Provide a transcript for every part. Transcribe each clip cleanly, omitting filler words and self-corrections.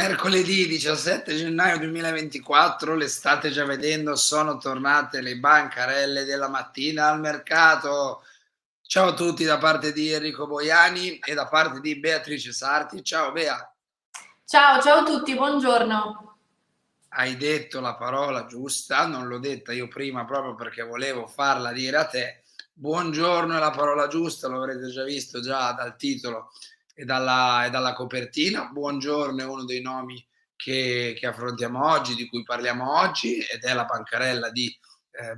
Mercoledì 17 gennaio 2024, le state già vedendo, sono tornate le bancarelle della mattina al mercato. Ciao a tutti da parte di Enrico Boiani e da parte di Beatrice Sarti. Ciao Bea, Ciao, ciao a tutti, buongiorno. hai detto la parola giusta, non l'ho detta io prima proprio perché volevo farla dire a te. Buongiorno è la parola giusta, lo avrete già visto già dal titolo e dalla copertina. Buongiorno è uno dei nomi che affrontiamo oggi, di cui parliamo oggi, ed è la bancarella di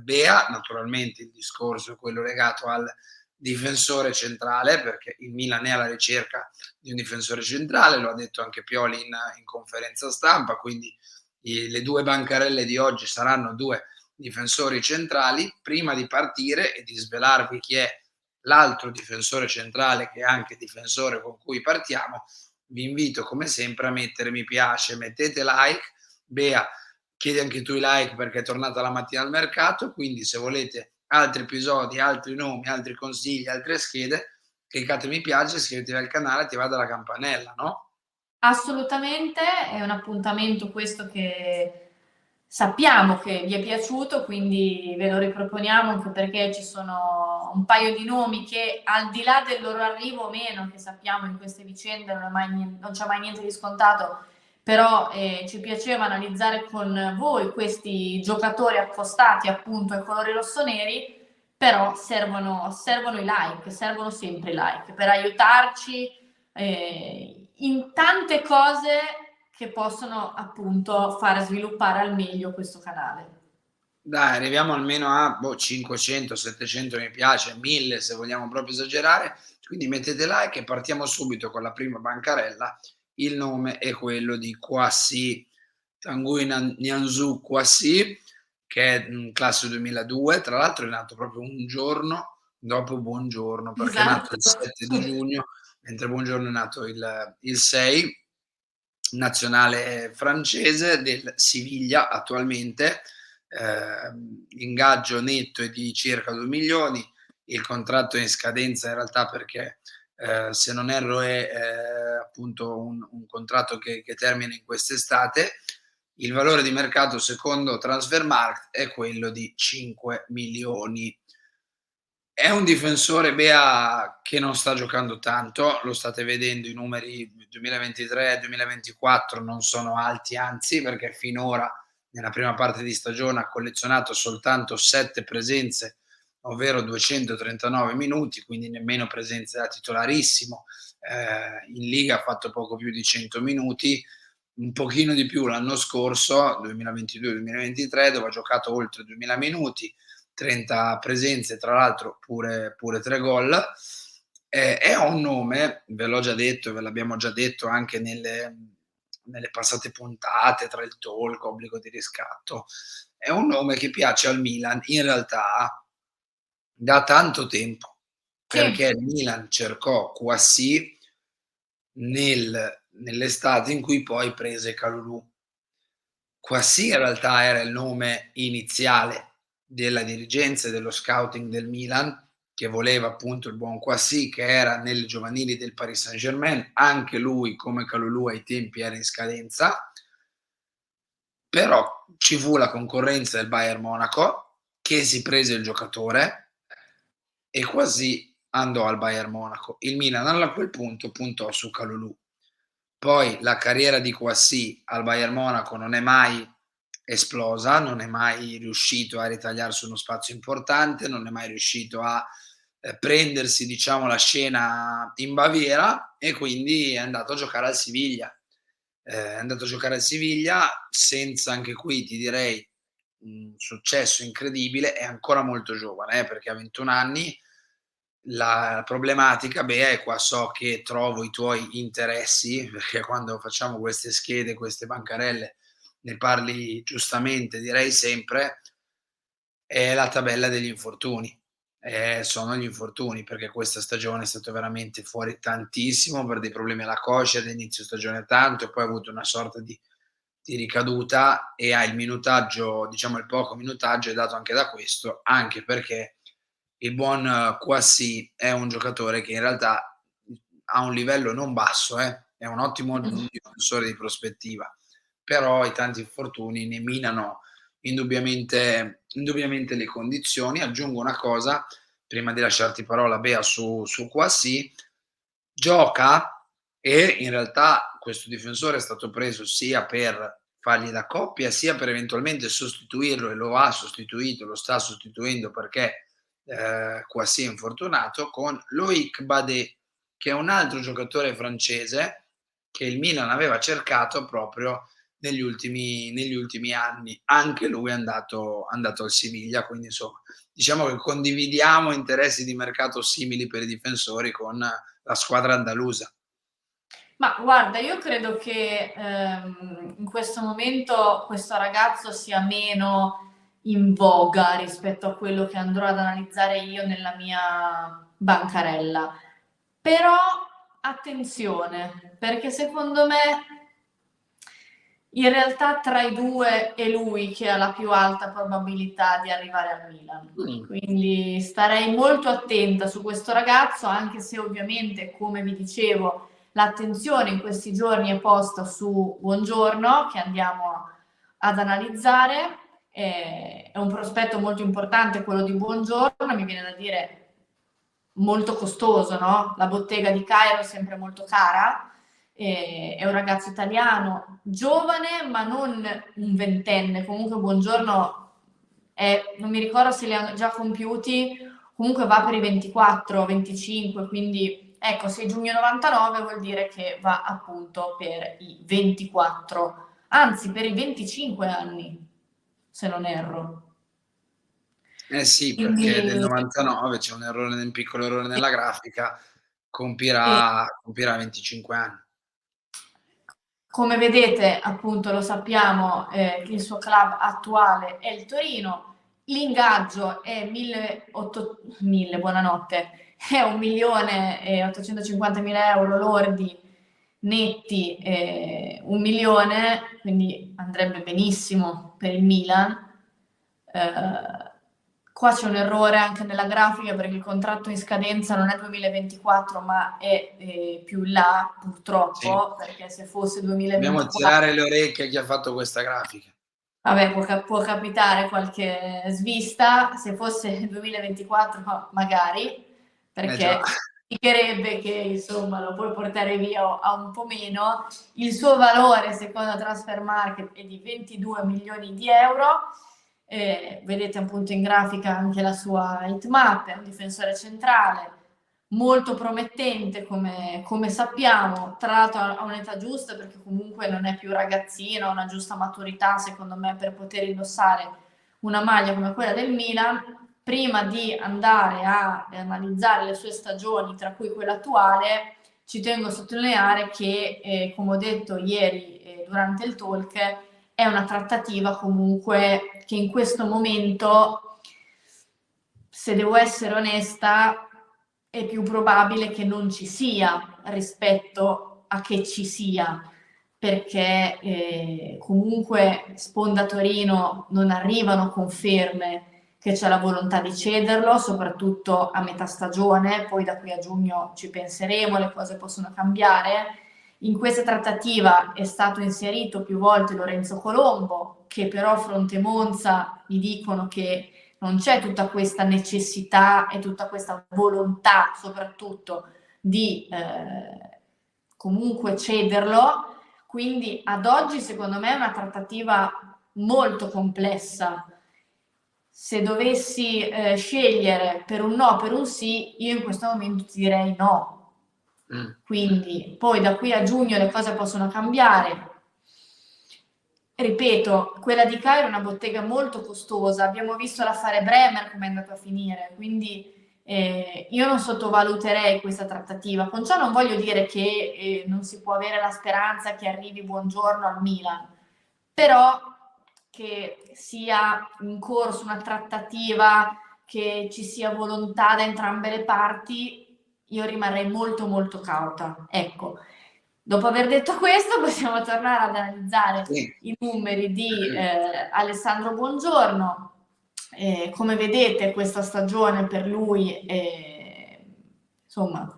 Bea. Naturalmente il discorso è quello legato al difensore centrale, perché il Milan è alla ricerca di un difensore centrale, lo ha detto anche Pioli in conferenza stampa, quindi le due bancarelle di oggi saranno due difensori centrali. Prima di partire e di svelarvi chi è l'altro difensore centrale, che è anche difensore con cui partiamo, vi invito come sempre a mettere mi piace, mettete like. Bea, chiedi anche tu i like perché è tornata la mattina al mercato, quindi se volete altri episodi, altri nomi, altri consigli, altre schede, cliccate mi piace, iscrivetevi al canale e attivate la campanella, no? Assolutamente, è un appuntamento questo che sappiamo che vi è piaciuto, quindi ve lo riproponiamo anche perché ci sono un paio di nomi che al di là del loro arrivo o meno, che sappiamo in queste vicende non c'è mai niente di scontato, però ci piaceva analizzare con voi questi giocatori accostati appunto ai colori rossoneri, però servono i like, servono sempre i like per aiutarci in tante cose che possono appunto far sviluppare al meglio questo canale. Dai, arriviamo almeno a 500, 700 mi piace, 1000 se vogliamo proprio esagerare. Quindi mettete like e partiamo subito con la prima bancarella. Il nome è quello di Kouassi, Tanguy Nianzou Kouassi, che è classe 2002. Tra l'altro è nato proprio un giorno dopo Buongiorno, perché è nato Esatto. il 7 di giugno, mentre Buongiorno è nato il 6. Nazionale francese del Siviglia attualmente. L'ingaggio netto è di circa 2 milioni, il contratto è in scadenza in realtà perché se non erro è appunto un contratto che termina in quest'estate. Il valore di mercato secondo Transfermarkt è quello di 5 milioni. È un difensore, Bea, che non sta giocando tanto, lo state vedendo, i numeri 2023-2024 non sono alti, anzi, perché finora nella prima parte di stagione ha collezionato soltanto 7 presenze, ovvero 239 minuti, quindi nemmeno presenze da titolarissimo. In Liga ha fatto poco più di 100 minuti, un pochino di più l'anno scorso, 2022-2023, dove ha giocato oltre 2000 minuti, 30 presenze, tra l'altro pure 3 gol. È un nome, ve l'ho già detto, ve l'abbiamo già detto anche nelle passate puntate, tra il talk, obbligo di riscatto, è un nome che piace al Milan in realtà da tanto tempo, Sì, perché il Milan cercò Kouassi nell'estate in cui poi prese Kalulu. Kouassi in realtà era il nome iniziale della dirigenza e dello scouting del Milan, che voleva appunto il buon Kouassi, che era nelle giovanili del Paris Saint-Germain, anche lui come Kalulu ai tempi era in scadenza, però ci fu la concorrenza del Bayern Monaco che si prese il giocatore e Kouassi andò al Bayern Monaco. Il Milan a quel punto puntò su Kalulu. Poi la carriera di Kouassi al Bayern Monaco non è mai esplosa, non è mai riuscito a ritagliarsi uno spazio importante, non è mai riuscito a prendersi, diciamo, la scena in Baviera e quindi è andato a giocare al Siviglia. È andato a giocare al Siviglia senza, anche qui ti direi, un successo incredibile, è ancora molto giovane, perché ha 21 anni. La problematica, Bea, e qua so che trovo i tuoi interessi, perché quando facciamo queste schede, queste bancarelle, ne parli giustamente, direi sempre, è la tabella degli infortuni. Sono gli infortuni, perché questa stagione è stato veramente fuori tantissimo per dei problemi alla coscia, ad inizio stagione tanto, e poi ha avuto una sorta di ricaduta e ha il minutaggio, diciamo il poco minutaggio è dato anche da questo, anche perché il buon Kouassi è un giocatore che in realtà ha un livello non basso, è un ottimo difensore di prospettiva, però i tanti infortuni ne minano indubbiamente le condizioni. Aggiungo una cosa, prima di lasciarti parola Bea su Kouassi, gioca e in realtà questo difensore è stato preso sia per fargli da coppia, sia per eventualmente sostituirlo, e lo ha sostituito, lo sta sostituendo perché Kouassi è infortunato, con Loïc Badet, che è un altro giocatore francese che il Milan aveva cercato proprio negli ultimi anni. Anche lui è andato al Siviglia, quindi insomma diciamo che condividiamo interessi di mercato simili per i difensori con la squadra andalusa. Ma guarda, io credo che in questo momento questo ragazzo sia meno in voga rispetto a quello che andrò ad analizzare io nella mia bancarella. Però attenzione, perché secondo me in realtà tra i due è lui che ha la più alta probabilità di arrivare al Milan. Quindi starei molto attenta su questo ragazzo, anche se ovviamente, come vi dicevo, l'attenzione in questi giorni è posta su Buongiorno, che andiamo ad analizzare. È un prospetto molto importante quello di Buongiorno, mi viene da dire molto costoso, no? La bottega di Cairo è sempre molto cara. È un ragazzo italiano, giovane ma non un ventenne, comunque Buongiorno non mi ricordo se li ha già compiuti, comunque va per i 24, 25, quindi ecco, se è giugno 99 vuol dire che va appunto per i 24, anzi per i 25 anni, se non erro. Eh sì, Quindi, perché del 99 c'è un piccolo errore nella grafica, e, compirà 25 anni. come vedete, appunto, lo sappiamo, il suo club attuale è il Torino. L'ingaggio è 1.800.000, buonanotte, è 1.850.000 euro lordi netti, 1 milione, quindi andrebbe benissimo per il Milan. Qua c'è un errore anche nella grafica perché il contratto in scadenza non è 2024 ma è più in là Sì, purtroppo, perché se fosse dobbiamo 2024, tirare le orecchie a chi ha fatto questa grafica. vabbè, può capitare qualche svista, se fosse 2024 magari, Già. perché significherebbe che insomma lo puoi portare via a un po' meno. Il suo valore secondo Transfer Market è di 22 milioni di euro. Vedete appunto in grafica anche la sua hitmap, è un difensore centrale molto promettente come sappiamo, tra l'altro ha un'età giusta perché comunque non è più ragazzino, ha una giusta maturità secondo me per poter indossare una maglia come quella del Milan. Prima di andare a analizzare le sue stagioni, tra cui quella attuale, ci tengo a sottolineare che, come ho detto ieri durante il talk, è una trattativa comunque che in questo momento, se devo essere onesta, è più probabile che non ci sia rispetto a che ci sia, perché comunque Sponda Torino non arrivano conferme che c'è la volontà di cederlo, soprattutto a metà stagione, poi da qui a giugno ci penseremo, le cose possono cambiare. In questa trattativa è stato inserito più volte Lorenzo Colombo, che però fronte Monza mi dicono che non c'è tutta questa necessità e tutta questa volontà soprattutto di comunque cederlo, quindi ad oggi secondo me è una trattativa molto complessa. Se dovessi scegliere per un no, per un sì, io in questo momento ti direi no. Quindi poi da qui a giugno le cose possono cambiare. Ripeto, quella di Cairo è una bottega molto costosa, abbiamo visto l'affare Bremer come è andato a finire, quindi io non sottovaluterei questa trattativa. Con ciò non voglio dire che non si può avere la speranza che arrivi Buongiorno al Milan, però che sia in corso una trattativa, che ci sia volontà da entrambe le parti, io rimarrei molto molto cauta. Ecco, dopo aver detto questo possiamo tornare ad analizzare Sì. i numeri di Alessandro Buongiorno. Come vedete questa stagione per lui insomma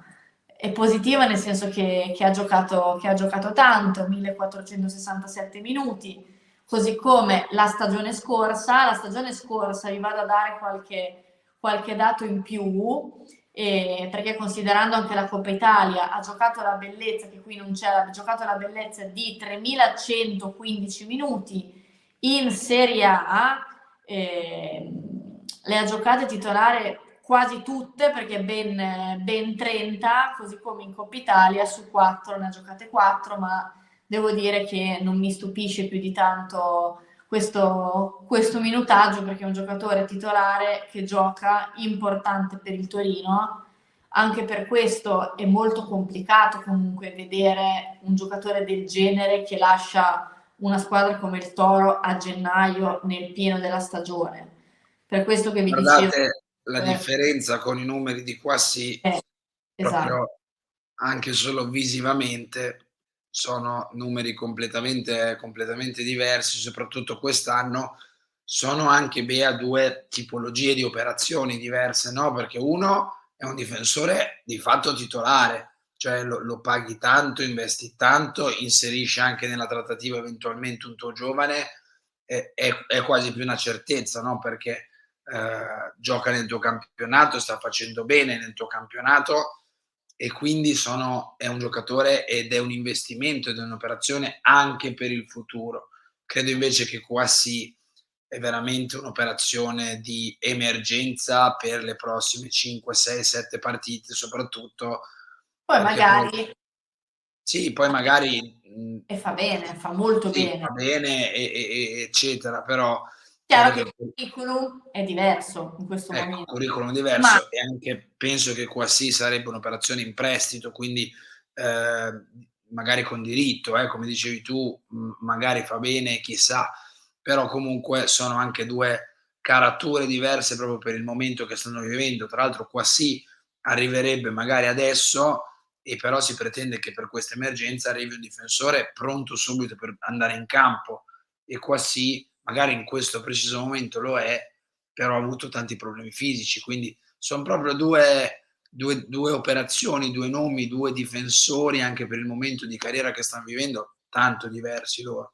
è positiva nel senso che ha giocato tanto, 1467 minuti, così come la stagione scorsa. La stagione scorsa vi vado a dare qualche dato in più, perché considerando anche la Coppa Italia ha giocato la bellezza, che qui non c'è, ha giocato la bellezza di 3115 minuti in Serie A, le ha giocate titolare quasi tutte, perché ben 30, così come in Coppa Italia su 4 ne ha giocate 4, ma devo dire che non mi stupisce più di tanto questo minutaggio, perché è un giocatore titolare che gioca, importante per il Torino. Anche per questo è molto complicato comunque vedere un giocatore del genere che lascia una squadra come il Toro a gennaio nel pieno della stagione. Per questo che vi dicevo. Guardate la differenza con i numeri di Kouassi, Eh, esatto. proprio anche solo visivamente, sono numeri completamente diversi, soprattutto quest'anno. Sono anche, Bea, 2 tipologie di operazioni diverse, no, perché uno è un difensore di fatto titolare, cioè lo paghi tanto, investi tanto, inserisci anche nella trattativa eventualmente un tuo giovane, è quasi più una certezza, no, perché gioca nel tuo campionato, sta facendo bene nel tuo campionato, e quindi è un giocatore ed è un investimento ed è un'operazione anche per il futuro. Credo invece che Kouassi è veramente un'operazione di emergenza per le prossime 5, 6, 7 partite, soprattutto Poi perché poi magari, sì, poi magari e fa bene, fa molto sì, bene. va bene, eccetera, però credo Chiaro che che il curriculum è diverso in questo ecco, momento, curriculum ma diverso, e anche penso che Kouassi sarebbe un'operazione in prestito, quindi magari con diritto, come dicevi tu, magari fa bene, chissà, però comunque sono anche 2 carature diverse proprio per il momento che stanno vivendo. Tra l'altro Kouassi arriverebbe magari adesso, e però si pretende che per questa emergenza arrivi un difensore pronto subito per andare in campo, e Kouassi magari in questo preciso momento lo è, però ha avuto tanti problemi fisici, quindi son proprio due operazioni, 2 nomi, 2 difensori, anche per il momento di carriera che stan vivendo, tanto diversi loro.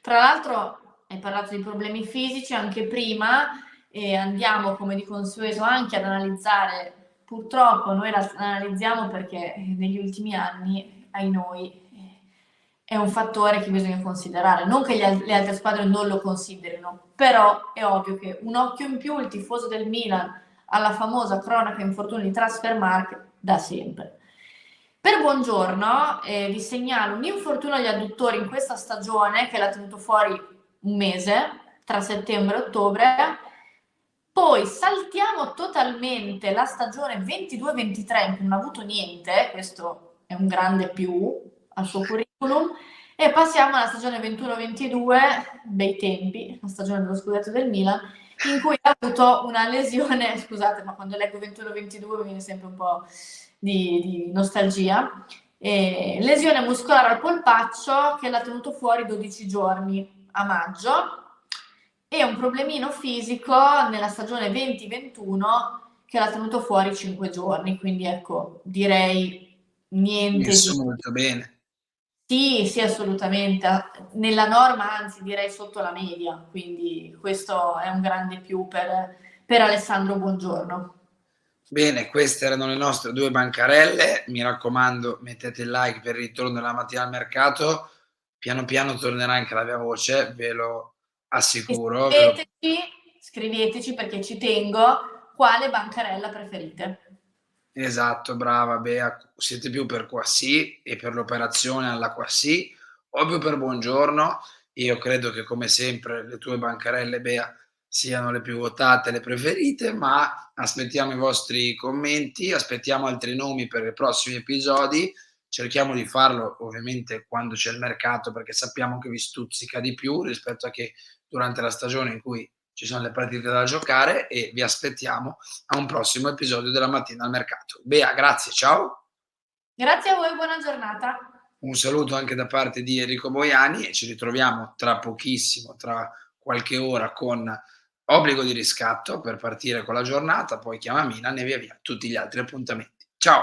tra l'altro hai parlato di problemi fisici anche prima, e andiamo come di consueto anche ad analizzare, purtroppo noi la analizziamo perché negli ultimi anni, ai noi, è un fattore che bisogna considerare. Non che le altre squadre non lo considerino, però è ovvio che un occhio in più il tifoso del Milan alla famosa cronaca infortuni di Transfermarkt da sempre. Per Buongiorno vi segnalo un infortunio agli adduttori in questa stagione che l'ha tenuto fuori un mese, tra settembre e ottobre. Poi saltiamo totalmente la stagione 22-23 in cui non ha avuto niente, questo è un grande più al suo curriculum, e passiamo alla stagione 21-22, bei tempi, la stagione dello scudetto del Milan, in cui ha avuto una lesione, scusate, ma quando leggo 21-22 mi viene sempre un po' di nostalgia, lesione muscolare al polpaccio che l'ha tenuto fuori 12 giorni a maggio, e un problemino fisico nella stagione 2021 che l'ha tenuto fuori 5 giorni, quindi ecco, direi niente di. Messo molto bene. Sì, sì, assolutamente. Nella norma, anzi, direi sotto la media, quindi questo è un grande più per Alessandro Buongiorno. Bene, queste erano le nostre 2 bancarelle. Mi raccomando, mettete il like per il ritorno della mattina al mercato. Piano piano tornerà anche la mia voce, ve lo E assicuro, ve lo scriveteci perché ci tengo quale bancarella preferite. esatto, brava Bea. Siete più per Kouassi e per l'operazione alla Kouassi, o più per Buongiorno? Io credo che come sempre le tue bancarelle, Bea, siano le più votate, le preferite, ma aspettiamo i vostri commenti, aspettiamo altri nomi per i prossimi episodi. Cerchiamo di farlo ovviamente quando c'è il mercato, perché sappiamo che vi stuzzica di più rispetto a che durante la stagione in cui ci sono le partite da giocare, e vi aspettiamo a un prossimo episodio della mattina al mercato. Bea, grazie, ciao. Grazie a voi, buona giornata. Un saluto anche da parte di Enrico Boiani, e ci ritroviamo tra pochissimo, tra qualche ora, con obbligo di riscatto per partire con la giornata, poi chiama Milan e via via tutti gli altri appuntamenti. Ciao.